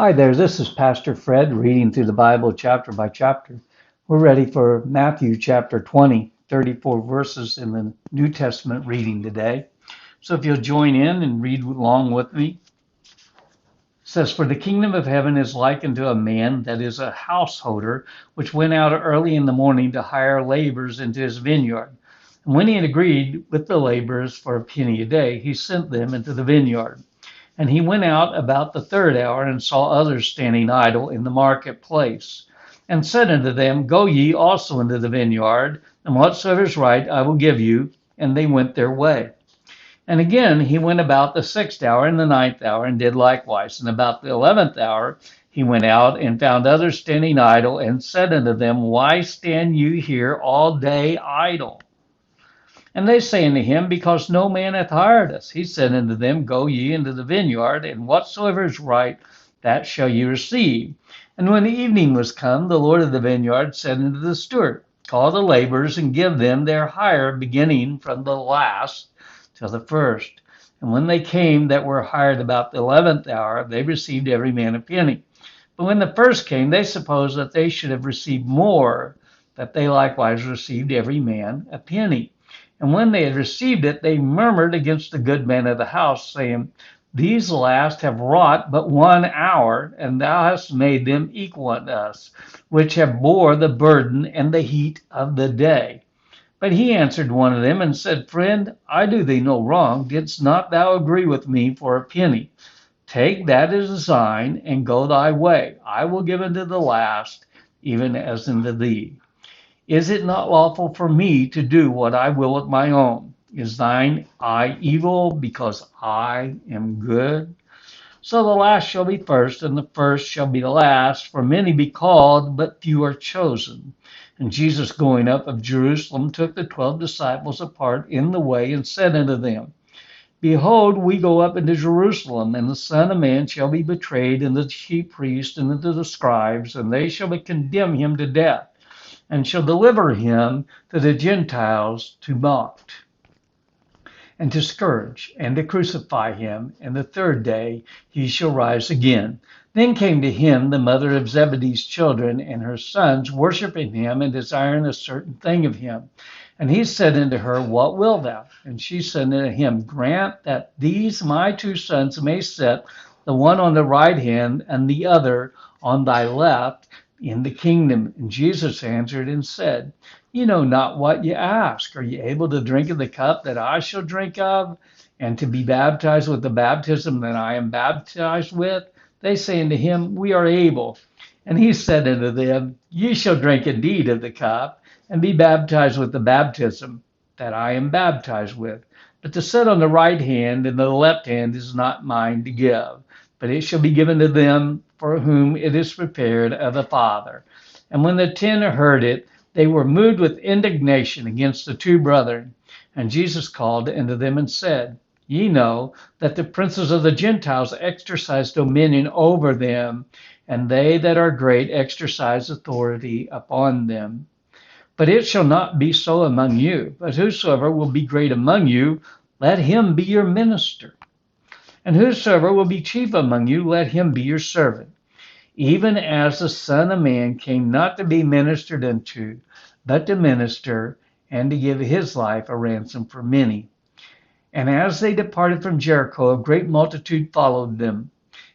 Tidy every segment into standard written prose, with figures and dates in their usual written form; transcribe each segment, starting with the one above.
Hi there, this is Pastor Fred reading through the Bible chapter by chapter. We're ready for Matthew chapter 20, 34 verses in the New Testament reading today. So if you'll join in and read along with me. It says, "For the kingdom of heaven is like unto a man that is a householder, which went out early in the morning to hire laborers into his vineyard. And when he had agreed with the laborers for a penny a day, he sent them into the vineyard. And he went out about the third hour, and saw others standing idle in the marketplace, and said unto them, Go ye also into the vineyard, and whatsoever is right I will give you. And they went their way. And again he went about the sixth hour and the ninth hour, and did likewise. And about the 11th hour he went out, and found others standing idle, and said unto them, Why stand you here all day idle? And they say unto him, Because no man hath hired us. He said unto them, Go ye into the vineyard, and whatsoever is right, that shall ye receive. And when the evening was come, the Lord of the vineyard said unto the steward, Call the laborers, and give them their hire, beginning from the last till the first. And when they came that were hired about the 11th hour, they received every man a penny. But when the first came, they supposed that they should have received more, that they likewise received every man a penny. And when they had received it, they murmured against the good man of the house, saying, These last have wrought but 1 hour, and thou hast made them equal unto us, which have bore the burden and the heat of the day. But he answered one of them, and said, Friend, I do thee no wrong. Didst not thou agree with me for a penny? Take that as a sign, and go thy way. I will give unto the last, even as unto thee. Is it not lawful for me to do what I will with my own? Is thine eye evil because I am good? So the last shall be first, and the first shall be the last. For many be called, but few are chosen." And Jesus, going up of Jerusalem, took the 12 disciples apart in the way, and said unto them, Behold, we go up into Jerusalem, and the Son of Man shall be betrayed unto the chief priests and unto the scribes, and they shall condemn him to death, and shall deliver him to the Gentiles to mock, and to scourge, and to crucify him, and the third day he shall rise again. Then came to him the mother of Zebedee's children, and her sons, worshiping him, and desiring a certain thing of him. And he said unto her, What wilt thou? And she said unto him, Grant that these my 2 sons may sit, the one on the right hand, and the other on thy left, in the kingdom. And Jesus answered and said, You know not what ye ask. Are ye able to drink of the cup that I shall drink of, and to be baptized with the baptism that I am baptized with? They say unto him, We are able. And he said unto them, Ye shall drink indeed of the cup, and be baptized with the baptism that I am baptized with. But to sit on the right hand and the left hand is not mine to give, but it shall be given to them for whom it is prepared of the Father. And when the 10 heard it, they were moved with indignation against the 2 brethren. And Jesus called unto them and said, Ye know that the princes of the Gentiles exercise dominion over them, and they that are great exercise authority upon them. But it shall not be so among you. But whosoever will be great among you, let him be your minister. And whosoever will be chief among you, let him be your servant. Even as the Son of Man came not to be ministered unto, but to minister, and to give his life a ransom for many. And as they departed from Jericho, a great multitude followed them.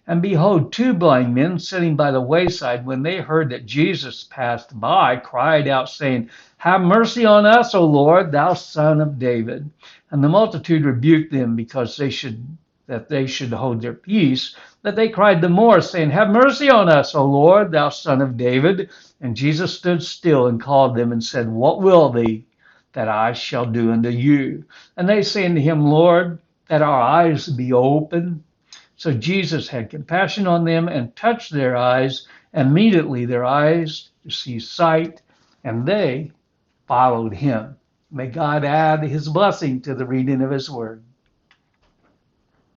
And behold, 2 blind men sitting by the wayside, when they heard that Jesus passed by, cried out, saying, Have mercy on us, O Lord, thou Son of David. And the multitude rebuked them, because they should hold their peace. That they cried the more, saying, Have mercy on us, O Lord, thou Son of David. And Jesus stood still and called them, and said, What will thee that I shall do unto you? And they say unto him, Lord, that our eyes be open. So Jesus had compassion on them, and touched their eyes. Immediately their eyes received sight, and they followed him. May God add his blessing to the reading of his word.